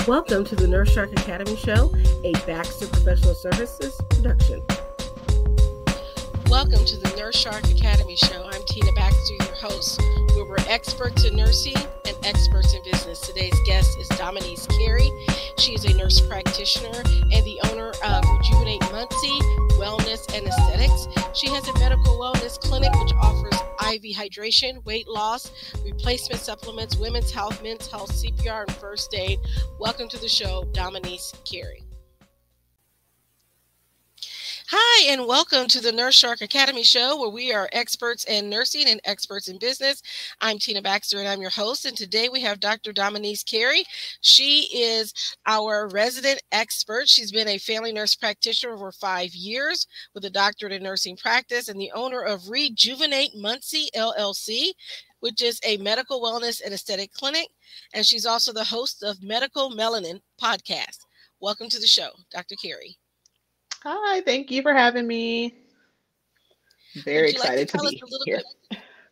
Welcome to the Nurse Shark Academy Show, a Baxter Professional Services production. Welcome to the Nurse Shark Academy Show. I'm Tina Baxter, your host, where we're experts in nursing and experts in business. Today's guest is Dominyse Carey. She is a nurse practitioner and the owner of Rejuvenate Muncie Wellness and Aesthetics. She has a medical wellness clinic which offers IV hydration, weight loss, replacement supplements, women's health, men's health, CPR, and first aid. Welcome to the show, Dominyse Carey. Hi, and welcome to the Nurse Shark Academy Show, where we are experts in nursing and experts in business. I'm Tina Baxter, and I'm your host. And today we have Dr. Dominyse Carey. She is our resident expert. She's been a family nurse practitioner for 5 years with a doctorate in nursing practice and the owner of Rejuvenate Muncie LLC, which is a medical wellness and aesthetic clinic. And she's also the host of Medical Melanin podcast. Welcome to the show, Dr. Carey. Hi, thank you for having me. Very excited to be here.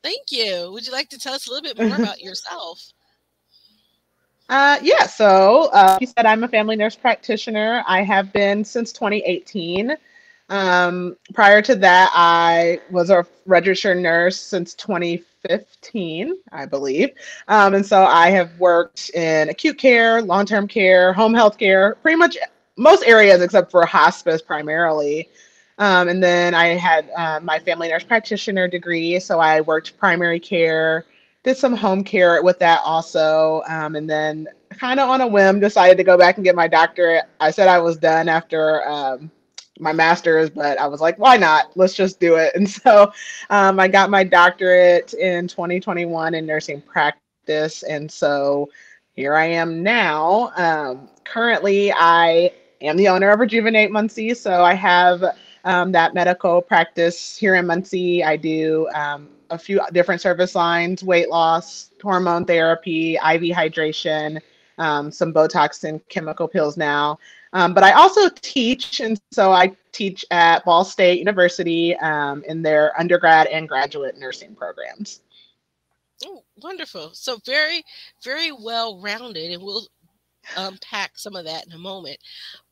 Thank you. Would you like to tell us a little bit more about yourself? So you said I'm a family nurse practitioner. I have been since 2018. Prior to that, I was a registered nurse since 2015, I believe. And so I have worked in acute care, long-term care, home health care, pretty much most areas except for hospice primarily. And then I had my family nurse practitioner degree. So I worked primary care, did some home care with that also. And then kind of on a whim decided to go back and get my doctorate. I said I was done after my master's, but I was like, why not? Let's just do it. And so I got my doctorate in 2021 in nursing practice. And so here I am now. Currently, I am the owner of Rejuvenate Muncie. So I have that medical practice here in Muncie. I do a few different service lines: weight loss, hormone therapy, IV hydration, some Botox and chemical pills now. But I also teach, and so I teach at Ball State University in their undergrad and graduate nursing programs. Oh, wonderful. So very, very well-rounded, and we'll unpack some of that in a moment.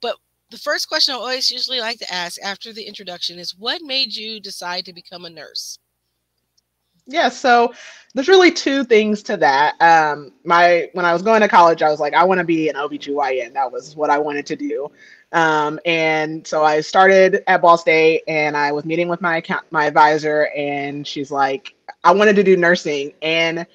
But the first question I always usually like to ask after the introduction is, what made you decide to become a nurse? Yeah, so there's really two things to that. When I was going to college, I was like, I want to be an OBGYN. That was what I wanted to do. And so I started at Ball State, and I was meeting with my advisor, and she's like, I wanted to do nursing and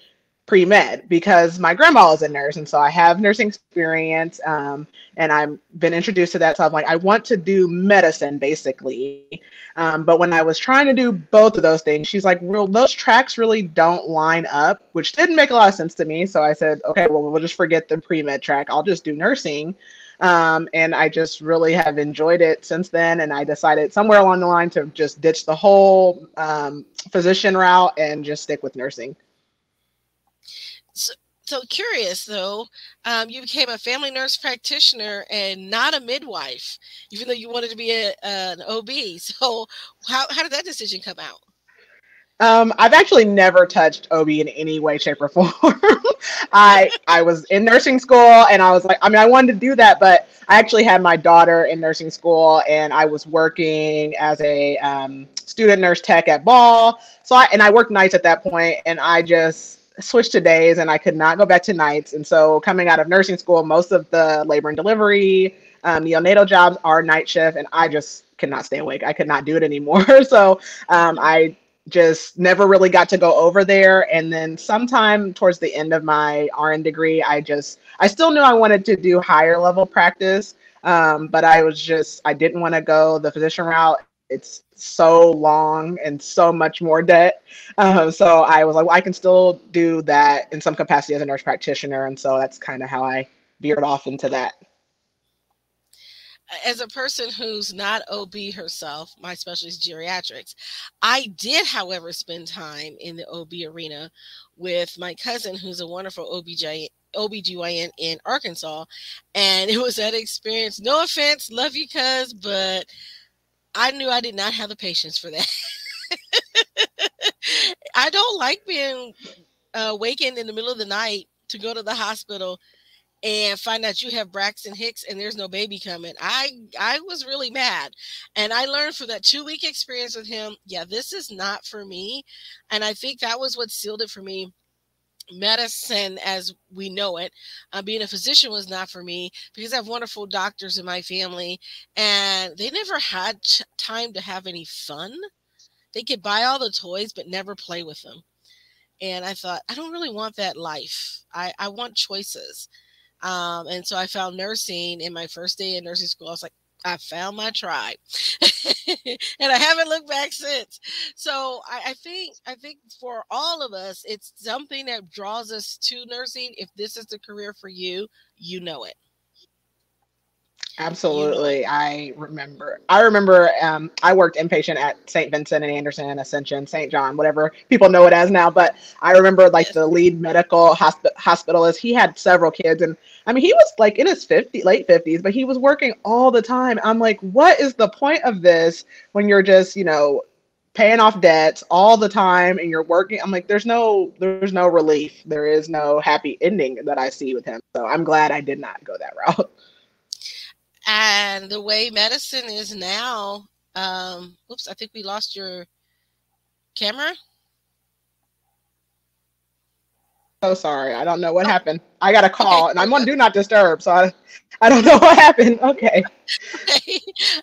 pre-med because my grandma is a nurse, and so I have nursing experience, and I've been introduced to that. So I'm like, I want to do medicine basically. But when I was trying to do both of those things, she's like, well, those tracks really don't line up, which didn't make a lot of sense to me. So I said, okay, well, we'll just forget the pre-med track. I'll just do nursing. And I just really have enjoyed it since then. And I decided somewhere along the line to just ditch the whole physician route and just stick with nursing. So curious though, you became a family nurse practitioner and not a midwife, even though you wanted to be an OB. So how did that decision come out? I've actually never touched OB in any way, shape, or form. I was in nursing school, and I was like, I wanted to do that, but I actually had my daughter in nursing school, and I was working as a student nurse tech at Ball. So I worked nights at that point, and I just switched to days, and I could not go back to nights. And so coming out of nursing school, most of the labor and delivery, neonatal jobs are night shift, and I just could not stay awake. I could not do it anymore. So I just never really got to go over there. And then sometime towards the end of my RN degree, I still knew I wanted to do higher level practice, but I didn't want to go the physician route. It's so long and so much more debt. So I was like, well, I can still do that in some capacity as a nurse practitioner. And so that's kind of how I veered off into that. As a person who's not OB herself, my specialty is geriatrics. I did, however, spend time in the OB arena with my cousin, who's a wonderful OBGYN in Arkansas. And it was that experience. No offense, love you, cuz, but I knew I did not have the patience for that. I don't like being wakened in the middle of the night to go to the hospital and find out you have Braxton Hicks and there's no baby coming. I was really mad. And I learned from that 2-week experience with him, yeah, this is not for me. And I think that was what sealed it for me. Medicine as we know it, being a physician was not for me, because I have wonderful doctors in my family and they never had time to have any fun. They could buy all the toys but never play with them. And I thought, I don't really want that life. I want choices. And so I found nursing in my first day in nursing school. I was like, I found my tribe. And I haven't looked back since. So I think for all of us, it's something that draws us to nursing. If this is the career for you, you know it. Absolutely. You know, I remember I worked inpatient at St. Vincent and Anderson, Ascension, St. John, whatever people know it as now. But I remember like the lead medical hospitalist, he had several kids. And I mean, he was like in his late 50s, but he was working all the time. I'm like, what is the point of this when you're just, you know, paying off debts all the time and you're working? I'm like, there's no relief. There is no happy ending that I see with him. So I'm glad I did not go that route. And the way medicine is now, oops, I think we lost your camera. So sorry. I don't know what happened. I got a call and I'm on Do Not Disturb. So I don't know what happened. Okay.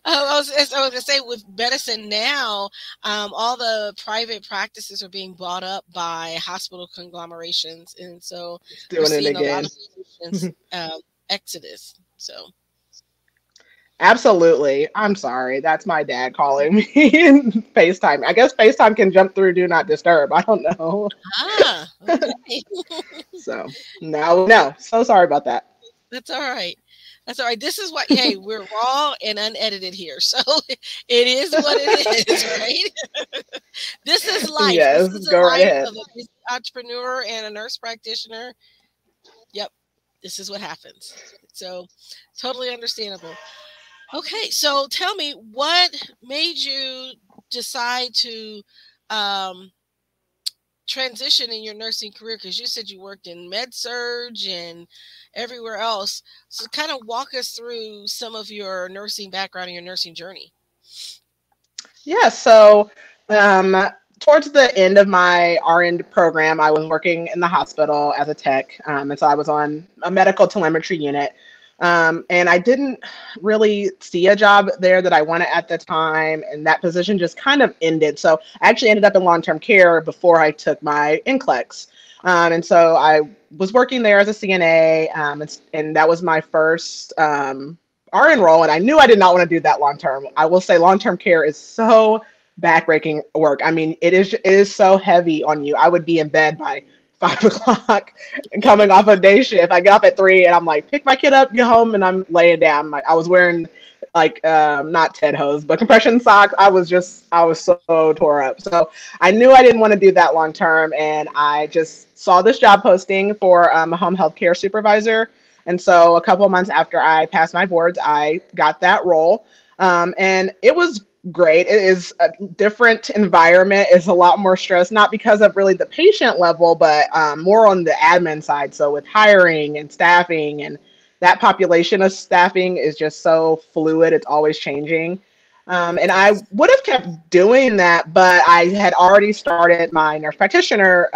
I was going to say, with medicine now, all the private practices are being bought up by hospital conglomerations. And so we're seeing a lot of patients exodus. So. Absolutely. I'm sorry. That's my dad calling me in FaceTime. I guess FaceTime can jump through Do Not Disturb. I don't know. Okay. So no. So sorry about that. That's all right. That's all right. This is what, hey, we're raw and unedited here. So it is what it is, right? This is life. Yes, this is go right ahead. Of an entrepreneur and a nurse practitioner. Yep. This is what happens. So totally understandable. Okay, so tell me, what made you decide to transition in your nursing career? Because you said you worked in med-surg and everywhere else. So kind of walk us through some of your nursing background and your nursing journey. Yeah, so towards the end of my RN program, I was working in the hospital as a tech. And so I was on a medical telemetry unit. And I didn't really see a job there that I wanted at the time, and that position just kind of ended. So I actually ended up in long-term care before I took my NCLEX. And so I was working there as a CNA, and that was my first RN role, and I knew I did not want to do that long-term. I will say long-term care is so backbreaking work. I mean, it is so heavy on you. I would be in bed by 5 o'clock and coming off a day shift. I get up at 3 and I'm like, pick my kid up, get home, and I'm laying down. I was wearing like not Ted hose, but compression socks. I was so tore up. So I knew I didn't want to do that long term, and I just saw this job posting for a home health care supervisor. And so a couple of months after I passed my boards, I got that role, and it was great. It is a different environment. It's a lot more stress, not because of really the patient level, but more on the admin side. So with hiring and staffing, and that population of staffing is just so fluid. It's always changing. And I would have kept doing that, but I had already started my nurse practitioner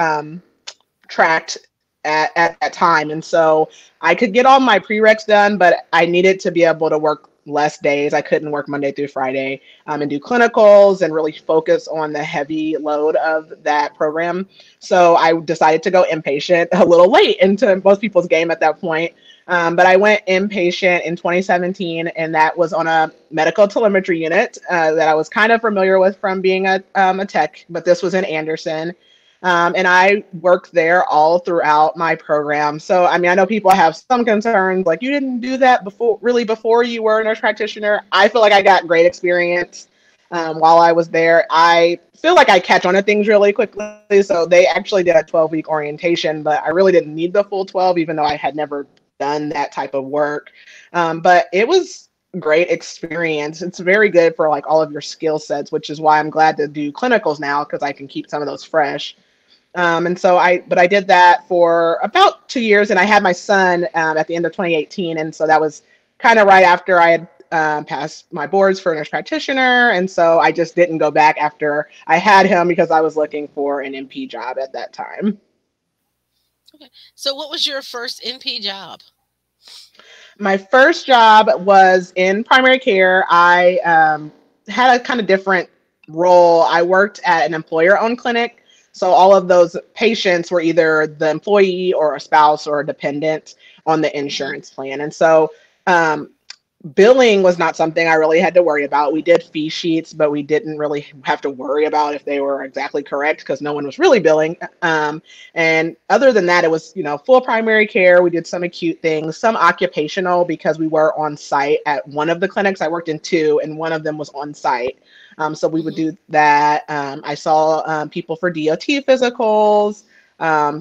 tract at that time. And so I could get all my prereqs done, but I needed to be able to work less days. I couldn't work Monday through Friday and do clinicals and really focus on the heavy load of that program. So I decided to go inpatient a little late into most people's game at that point. But I went inpatient in 2017, and that was on a medical telemetry unit that I was kind of familiar with from being a tech, but this was in Anderson. And I worked there all throughout my program. So, I mean, I know people have some concerns, like you didn't do that before you were a nurse practitioner. I feel like I got great experience while I was there. I feel like I catch on to things really quickly. So they actually did a 12-week orientation, but I really didn't need the full 12, even though I had never done that type of work. But it was great experience. It's very good for like all of your skill sets, which is why I'm glad to do clinicals now, because I can keep some of those fresh. But I did that for about 2 years, and I had my son at the end of 2018. And so that was kind of right after I had passed my boards for nurse practitioner. And so I just didn't go back after I had him because I was looking for an NP job at that time. Okay. So what was your first NP job? My first job was in primary care. I had a kind of different role. I worked at an employer-owned clinic. So all of those patients were either the employee or a spouse or a dependent on the insurance plan. And so billing was not something I really had to worry about. We did fee sheets, but we didn't really have to worry about if they were exactly correct because no one was really billing. And other than that, it was, full primary care. We did some acute things, some occupational because we were on site at one of the clinics. I worked in two, and one of them was on site. So we would do that. I saw people for DOT physicals.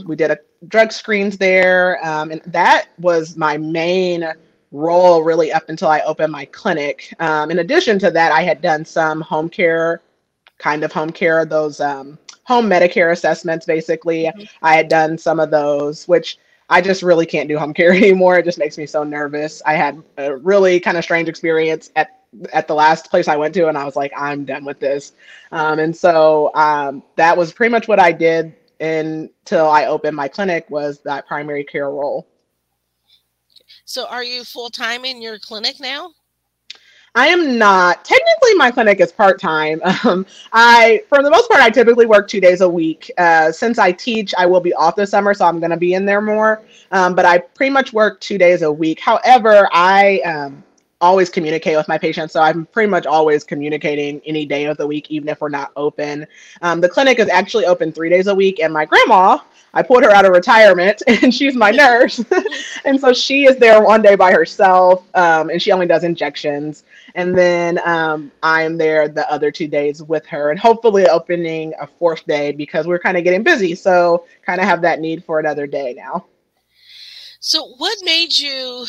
We did drug screens there. And that was my main role really up until I opened my clinic. In addition to that, I had done some home care, those home Medicare assessments, basically. I had done some of those, which I just really can't do home care anymore. It just makes me so nervous. I had a really kind of strange experience at the last place I went to, and I was like, I'm done with this. And so that was pretty much what I did until I opened my clinic, was that primary care role. So are you full-time in your clinic now? I am not. Technically, my clinic is part-time. For the most part, I typically work 2 days a week. Since I teach, I will be off this summer, so I'm going to be in there more. But I pretty much work 2 days a week. However, I always communicate with my patients, so I'm pretty much always communicating any day of the week, even if we're not open. The clinic is actually open 3 days a week, and my grandma, I pulled her out of retirement, and she's my nurse. And so she is there one day by herself, and she only does injections. And then I'm there the other 2 days with her, and hopefully opening a fourth day because we're kind of getting busy. So kind of have that need for another day now. So what made you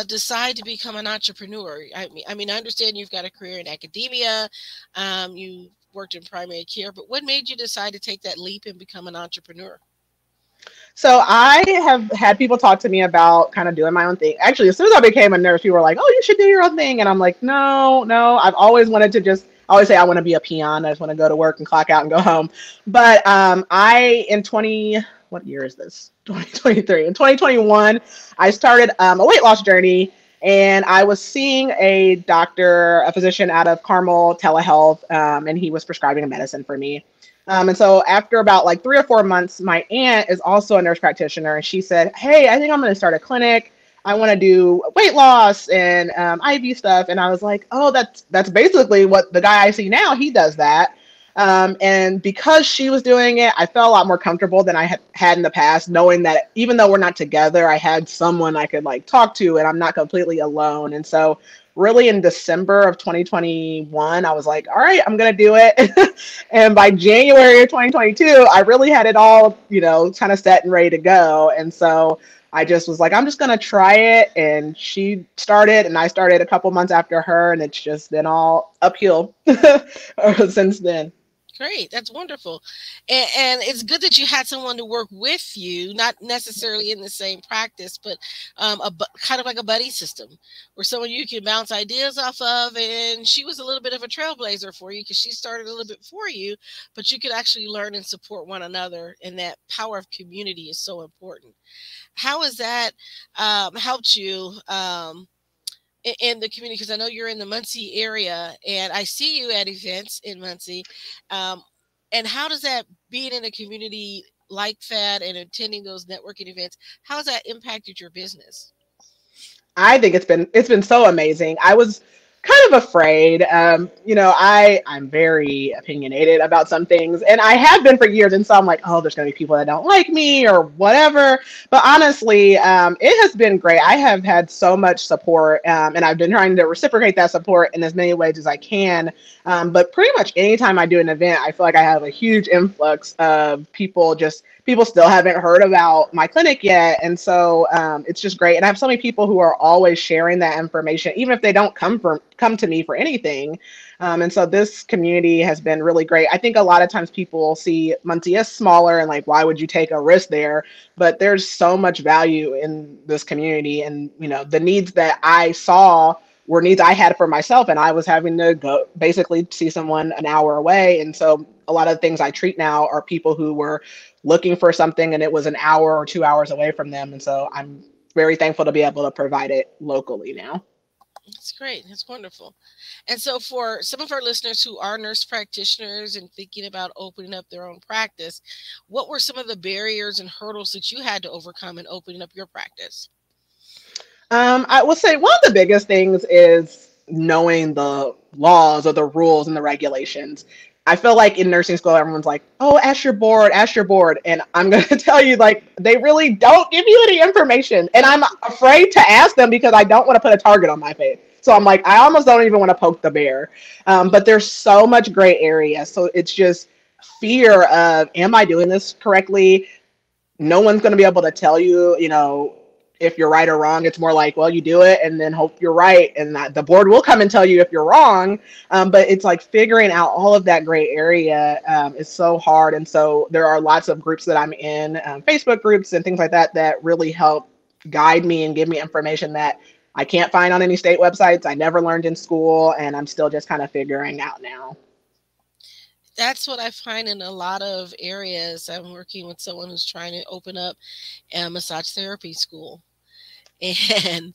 decide to become an entrepreneur? I mean, I understand you've got a career in academia. You worked in primary care, but what made you decide to take that leap and become an entrepreneur? So I have had people talk to me about kind of doing my own thing. Actually, as soon as I became a nurse, people were like, oh, you should do your own thing. And I'm like, no, I've always wanted to I always say I want to be a peon. I just want to go to work and clock out and go home. But what year is this? 2023. In 2021, I started a weight loss journey, and I was seeing a physician out of Carmel Telehealth, and he was prescribing a medicine for me. And so after about 3 or 4 months, my aunt is also a nurse practitioner, and she said, hey, I think I'm going to start a clinic. I want to do weight loss and IV stuff. And I was like, oh, that's basically what the guy I see now, he does that. And because she was doing it, I felt a lot more comfortable than I had in the past, knowing that even though we're not together, I had someone I could talk to, and I'm not completely alone. And so really in December of 2021, I was like, all right, I'm going to do it. And by January of 2022, I really had it all, kind of set and ready to go. And so I just was like, I'm just going to try it. And she started, and I started a couple months after her, and it's just been all uphill since then. Great. That's wonderful. And it's good that you had someone to work with you, not necessarily in the same practice, but kind of like a buddy system where someone you can bounce ideas off of. And she was a little bit of a trailblazer for you because she started a little bit for you, but you could actually learn and support one another. And that power of community is so important. How has that helped you in the community? Because I know you're in the Muncie area, and I see you at events in Muncie. And how does that, being in a community like that and attending those networking events, how has that impacted your business? I think it's been so amazing. I was kind of afraid. I'm very opinionated about some things, and I have been for years. And so I'm like, oh, there's going to be people that don't like me or whatever. But honestly, it has been great. I have had so much support, and I've been trying to reciprocate that support in as many ways as I can. But pretty much anytime I do an event, I feel like I have a huge influx of people people still haven't heard about my clinic yet. And so it's just great. And I have so many people who are always sharing that information, even if they don't come to me for anything. And so this community has been really great. I think a lot of times people see Muncie as smaller and like, why would you take a risk there? But there's so much value in this community. And, you know, the needs that I saw were needs I had for myself, and I was having to go basically see someone an hour away. And so a lot of the things I treat now are people who were looking for something and it was an hour or 2 hours away from them. And so I'm very thankful to be able to provide it locally now. That's great. That's wonderful. And so for some of our listeners who are nurse practitioners and thinking about opening up their own practice, what were some of the barriers and hurdles that you had to overcome in opening up your practice? I will say one of the biggest things is knowing the laws or the rules and the regulations. I feel like in nursing school, everyone's like, oh, ask your board. And I'm going to tell you, like, they really don't give you any information. And I'm afraid to ask them because I don't want to put a target on my face. So I'm like, I almost don't even want to poke the bear. But there's so much gray area. So it's just fear of, am I doing this correctly? No one's going to be able to tell you, you know, if you're right or wrong. It's more like, well, you do it and then hope you're right. And that the board will come and tell you if you're wrong. But it's like figuring out all of that gray area is so hard. And so there are lots of groups that I'm in, Facebook groups and things like that, that really help guide me and give me information that I can't find on any state websites. I never learned in school, and I'm still just kind of figuring out now. That's what I find in a lot of areas. I'm working with someone who's trying to open up a massage therapy school. And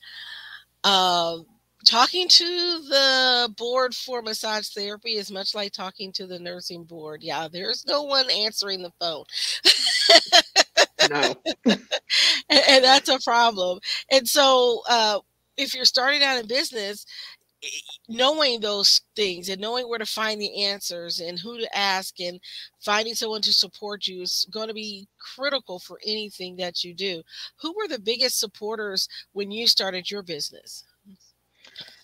talking to the board for massage therapy is much like talking to the nursing board. Yeah, there's no one answering the phone. No. And that's a problem. And so if you're starting out in business, knowing those things and knowing where to find the answers and who to ask and finding someone to support you is going to be critical for anything that you do. Who were the biggest supporters when you started your business?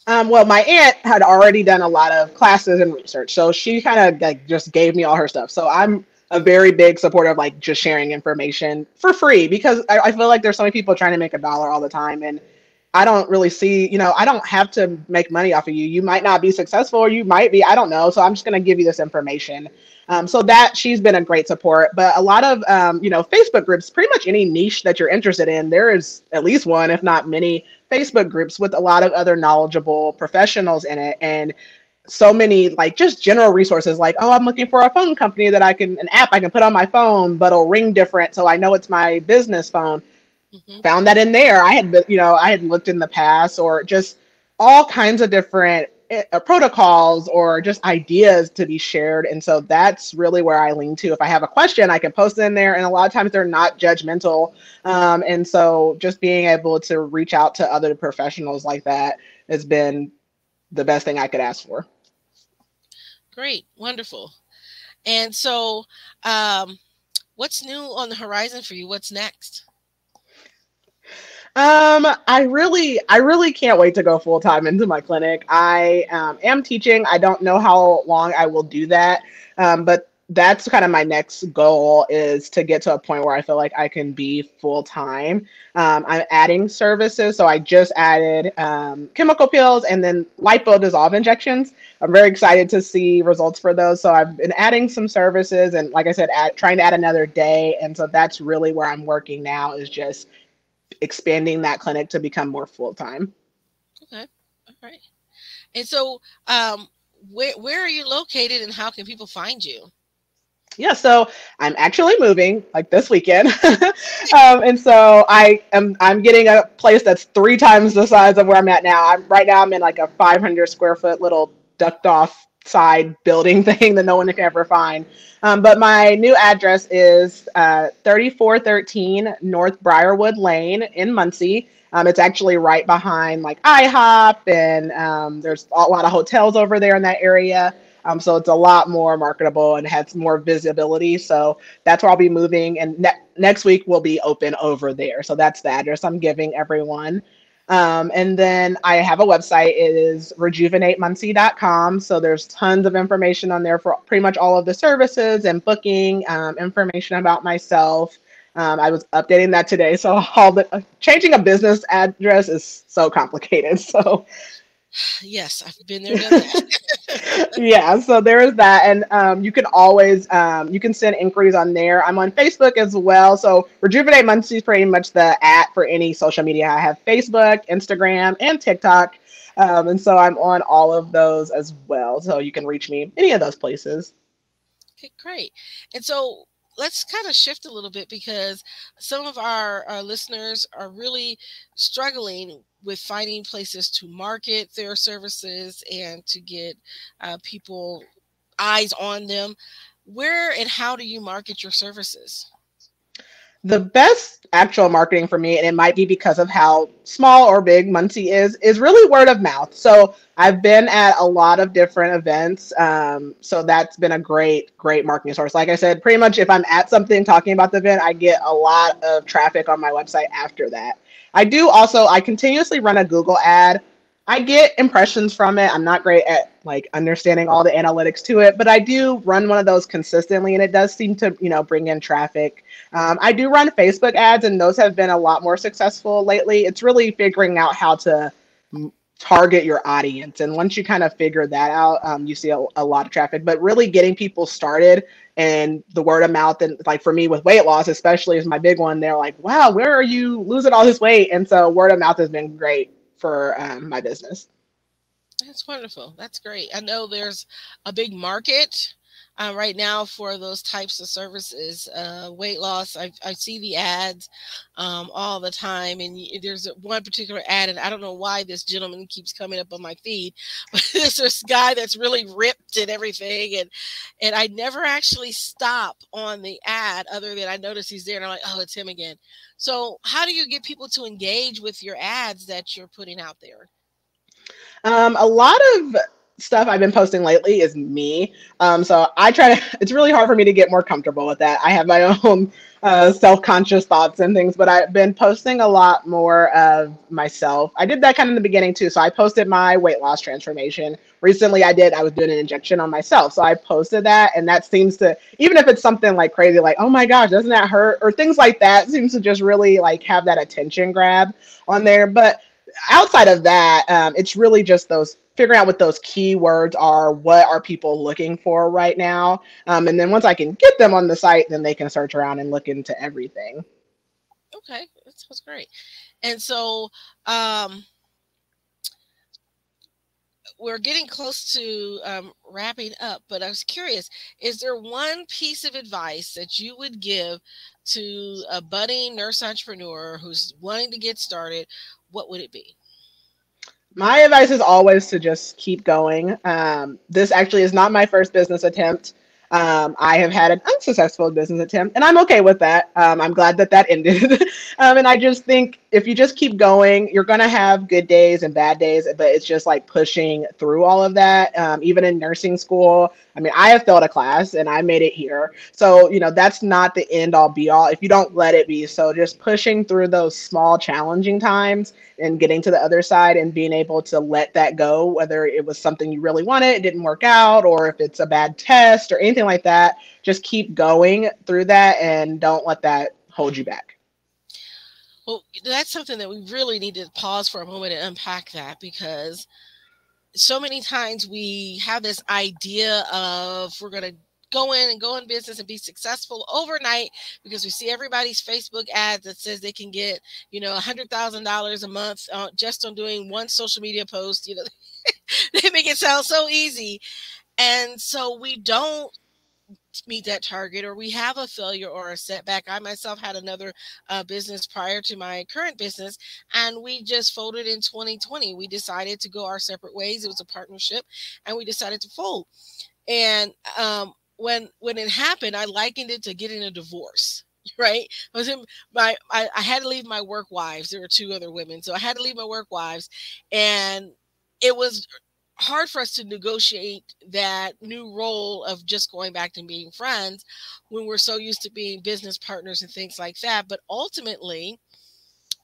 Well, my aunt had already done a lot of classes and research, so she kind of like just gave me all her stuff. So I'm a very big supporter of like just sharing information for free, because I feel like there's so many people trying to make a dollar all the time, and I don't really see, you know, I don't have to make money off of you. You might not be successful, or you might be, I don't know. So I'm just going to give you this information. So that she's been a great support. But a lot of, you know, Facebook groups, pretty much any niche that you're interested in, there is at least one, if not many, Facebook groups with a lot of other knowledgeable professionals in it. And so many like just general resources like, oh, I'm looking for a phone company that an app I can put on my phone, but it'll ring different, so I know it's my business phone. Mm-hmm. Found that in there. I had looked in the past, or just all kinds of different protocols or just ideas to be shared. And so that's really where I lean to. If I have a question, I can post it in there. And a lot of times they're not judgmental. And so just being able to reach out to other professionals like that has been the best thing I could ask for. Great. Wonderful. And so what's new on the horizon for you? What's next? I really can't wait to go full time into my clinic. I am teaching. I don't know how long I will do that. But that's kind of my next goal, is to get to a point where I feel like I can be full time. I'm adding services. So I just added chemical peels and then lipo dissolve injections. I'm very excited to see results for those. So I've been adding some services, and like I said, trying to add another day. And so that's really where I'm working now, is just expanding that clinic to become more full-time. Okay. All right. And so where are you located, and how can people find you? Yeah, so I'm actually moving like this weekend. And so I'm getting a place that's 3 times the size of where I'm at now. Right now I'm in like a 500 square foot little ducked off side building thing that no one can ever find. But my new address is 3413 North Briarwood Lane in Muncie. It's actually right behind like IHOP, and there's a lot of hotels over there in that area. So it's a lot more marketable and has more visibility. So that's where I'll be moving. And next week we'll be open over there. So that's the address I'm giving everyone. And then I have a website. It is rejuvenatemuncie.com. So there's tons of information on there for pretty much all of the services and booking, information about myself. I was updating that today. So changing a business address is so complicated. So yes, I've been there, done that. yeah, so there is that. And you can always, you can send inquiries on there. I'm on Facebook as well. So Rejuvenate Muncie is pretty much the for any social media. I have Facebook, Instagram, and TikTok. And so I'm on all of those as well. So you can reach me any of those places. Okay, great. And so let's kind of shift a little bit, because some of our listeners are really struggling with finding places to market their services and to get people eyes on them. Where and how do you market your services? The best actual marketing for me, and it might be because of how small or big Muncie is really word of mouth. So I've been at a lot of different events. So that's been a great marketing source. Like I said, pretty much if I'm at something talking about the event, I get a lot of traffic on my website after that. I continuously run a Google ad. I get impressions from it. I'm not great at like understanding all the analytics to it, but I do run one of those consistently, and it does seem to, bring in traffic. I do run Facebook ads, and those have been a lot more successful lately. It's really figuring out how to target your audience. And once you kind of figure that out, you see a lot of traffic, but really getting people started and the word of mouth. And like for me with weight loss, especially is my big one. They're like, wow, where are you losing all this weight? And so word of mouth has been great for my business. That's wonderful. That's great. I know there's a big market right now for those types of services. Weight loss, I see the ads all the time, and there's one particular ad, and I don't know why this gentleman keeps coming up on my feed, but there's this guy that's really ripped and everything, and I never actually stop on the ad other than I notice he's there, and I'm like, oh, it's him again. So how do you get people to engage with your ads that you're putting out there? A lot of stuff I've been posting lately is me. So it's really hard for me to get more comfortable with that. I have my own self-conscious thoughts and things, but I've been posting a lot more of myself. I did that kind of in the beginning too. So I posted my weight loss transformation. Recently I was doing an injection on myself. So I posted that, and that seems to, even if it's something like crazy, like, oh my gosh, doesn't that hurt? Or things like that, seems to just really like have that attention grab on there. But outside of that, it's really just figuring out what those keywords are. What are people looking for right now? And then once I can get them on the site, then they can search around and look into everything. Okay, that sounds great. And so we're getting close to wrapping up, but I was curious, is there one piece of advice that you would give to a budding nurse entrepreneur who's wanting to get started? What would it be? My advice is always to just keep going. This actually is not my first business attempt. I have had an unsuccessful business attempt, and I'm okay with that. I'm glad that ended. And I just think if you just keep going, you're going to have good days and bad days, but it's just like pushing through all of that. Even in nursing school, I mean, I have failed a class and I made it here. So, that's not the end all be all if you don't let it be. So just pushing through those small challenging times and getting to the other side and being able to let that go, whether it was something you really wanted, it didn't work out, or if it's a bad test or anything like that, just keep going through that and don't let that hold you back. Well, that's something that we really need to pause for a moment and unpack that, because so many times we have this idea of we're going to go in business and be successful overnight because we see everybody's Facebook ads that says they can get, $100,000 a month just on doing one social media post. They make it sound so easy. And so we don't meet that target, or we have a failure or a setback. I myself had another business prior to my current business, and we just folded in 2020. We decided to go our separate ways. It was a partnership, and we decided to fold. And when it happened, I likened it to getting a divorce. Right? I had to leave my work wives. There were two other women, so I had to leave my work wives, and it was hard for us to negotiate that new role of just going back to being friends when we're so used to being business partners and things like that. But ultimately,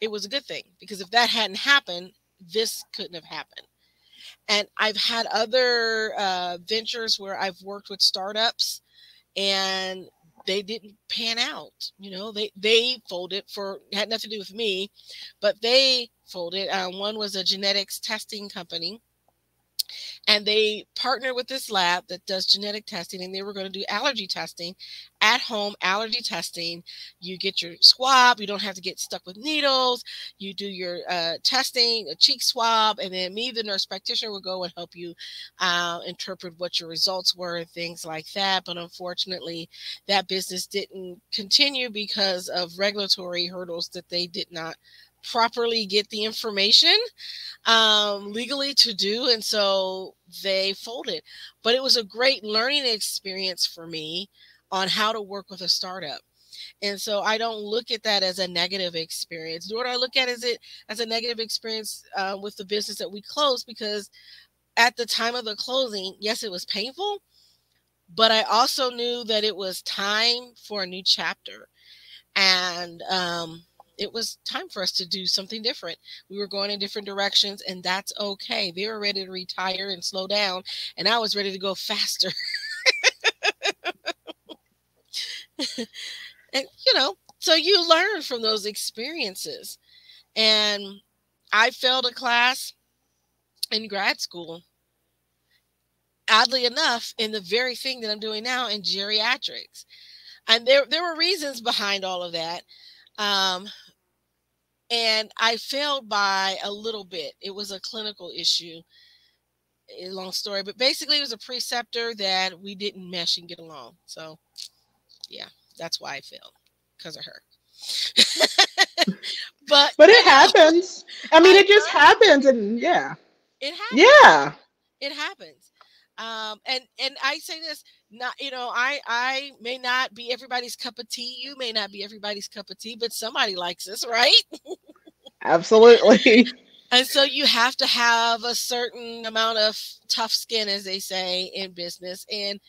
it was a good thing, because if that hadn't happened, this couldn't have happened. And I've had other ventures where I've worked with startups and they didn't pan out. You know, they folded, had nothing to do with me, but they folded. One was a genetics testing company, and they partnered with this lab that does genetic testing, and they were going to do allergy testing, at home allergy testing. You get your swab, you don't have to get stuck with needles. You do your testing, a cheek swab, and then me, the nurse practitioner, will go and help you interpret what your results were and things like that. But unfortunately, that business didn't continue because of regulatory hurdles that they did not properly get the information legally to do, and so they folded. But it was a great learning experience for me on how to work with a startup. And so I don't look at that as a negative experience, nor do I look at it as a negative experience with the business that we closed, because at the time of the closing, yes, it was painful, but I also knew that it was time for a new chapter. And it was time for us to do something different. We were going in different directions, and that's okay. They were ready to retire and slow down, and I was ready to go faster. And, you know, so you learn from those experiences. And I failed a class in grad school, oddly enough, in the very thing that I'm doing now, in geriatrics. And there were reasons behind all of that. And I failed by a little bit. It was a clinical issue. A long story, but basically it was a preceptor that we didn't mesh and get along. So yeah, that's why I failed, because of her. but it happens. I mean, it just happens, and yeah. It happens. Yeah. It happens. And I say this, not, you know, I may not be everybody's cup of tea. You may not be everybody's cup of tea, but somebody likes us, right? Absolutely. And so you have to have a certain amount of tough skin, as they say in business. And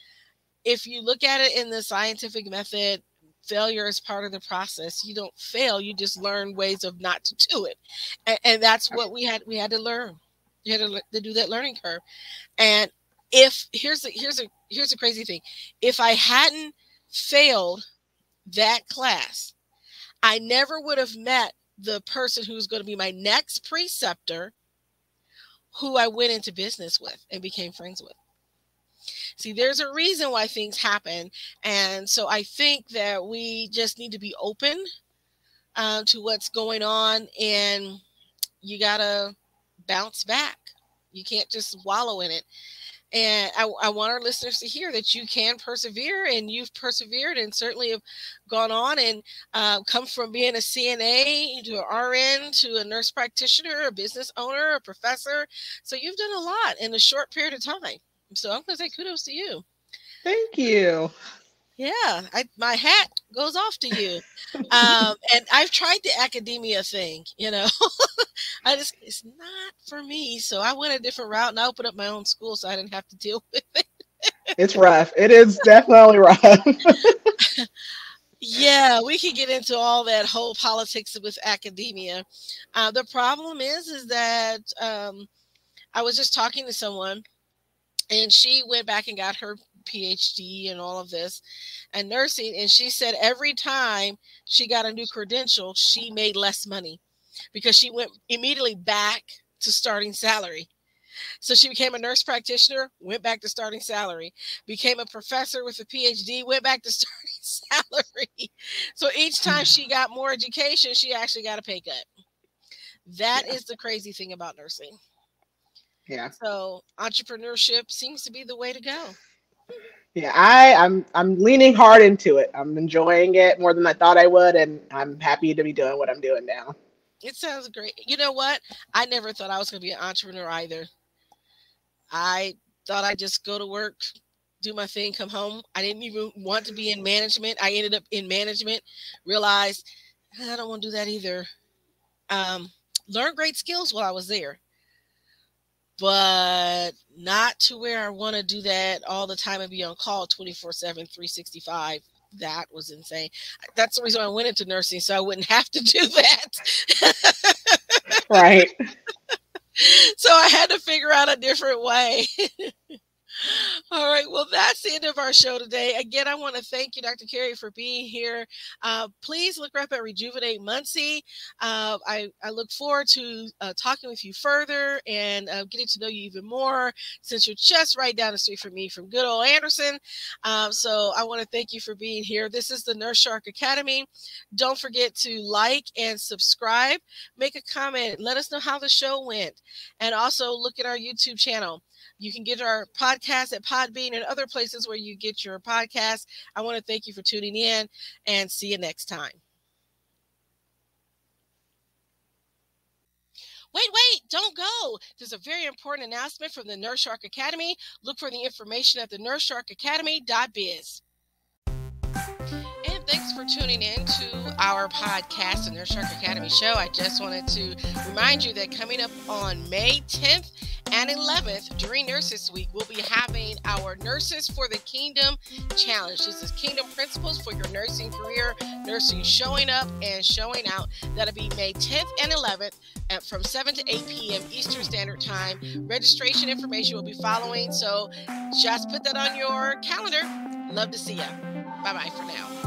if you look at it in the scientific method, failure is part of the process. You don't fail, you just learn ways of not to do it. And that's what we had to learn. You had to do that learning curve. And here's a crazy thing. If I hadn't failed that class, I never would have met the person who's going to be my next preceptor, who I went into business with and became friends with. See, there's a reason why things happen. And so I think that we just need to be open to what's going on, and you got to bounce back. You can't just wallow in it. And I want our listeners to hear that you can persevere, and you've persevered, and certainly have gone on and come from being a CNA to an RN to a nurse practitioner, a business owner, a professor. So you've done a lot in a short period of time. So I'm going to say kudos to you. Thank you. Yeah, my hat goes off to you. And I've tried the academia thing, you know. It's not for me. So I went a different route, and I opened up my own school so I didn't have to deal with it. It's rough. It is definitely rough. Yeah, we can get into all that whole politics with academia. The problem is that I was just talking to someone, and she went back and got her PhD and all of this and nursing. And she said every time she got a new credential, she made less money because she went immediately back to starting salary. So she became a nurse practitioner, went back to starting salary, became a professor with a PhD, went back to starting salary. So each time she got more education, she actually got a pay cut. That is the crazy thing about nursing. Yeah. So entrepreneurship seems to be the way to go. Yeah, I'm leaning hard into it. I'm enjoying it more than I thought I would, and I'm happy to be doing what I'm doing now. It sounds great. You know what? I never thought I was going to be an entrepreneur either. I thought I'd just go to work, do my thing, come home. I didn't even want to be in management. I ended up in management, realized I don't want to do that either. Learned great skills while I was there, but not to where I want to do that all the time and be on call 24/7, 365 That was insane. That's the reason I went into nursing, so I wouldn't have to do that. Right. So I had to figure out a different way. All right. Well, that's the end of our show today. Again, I want to thank you, Dr. Carey, for being here. Please look up at Rejuvenate Muncie. I look forward to talking with you further and getting to know you even more, since you're just right down the street from me from good old Anderson. So I want to thank you for being here. This is the Nurse Shark Academy. Don't forget to like and subscribe. Make a comment. Let us know how the show went. And also look at our YouTube channel. You can get our podcast at Podbean and other places where you get your podcast. I want to thank you for tuning in, and see you next time. Wait, don't go. There's a very important announcement from the Nurse Shark Academy. Look for the information at the nursesharkacademy.biz. And thanks for tuning in to our podcast, the Nurse Shark Academy Show. I just wanted to remind you that coming up on May 10th and 11th during Nurses Week, we'll be having our Nurses for the Kingdom Challenge. This is Kingdom Principles for your nursing career, nursing showing up and showing out. That'll be May 10th and 11th from 7 to 8 p.m. Eastern Standard Time. Registration information will be following, so just put that on your calendar. Love to see you. Bye-bye for now.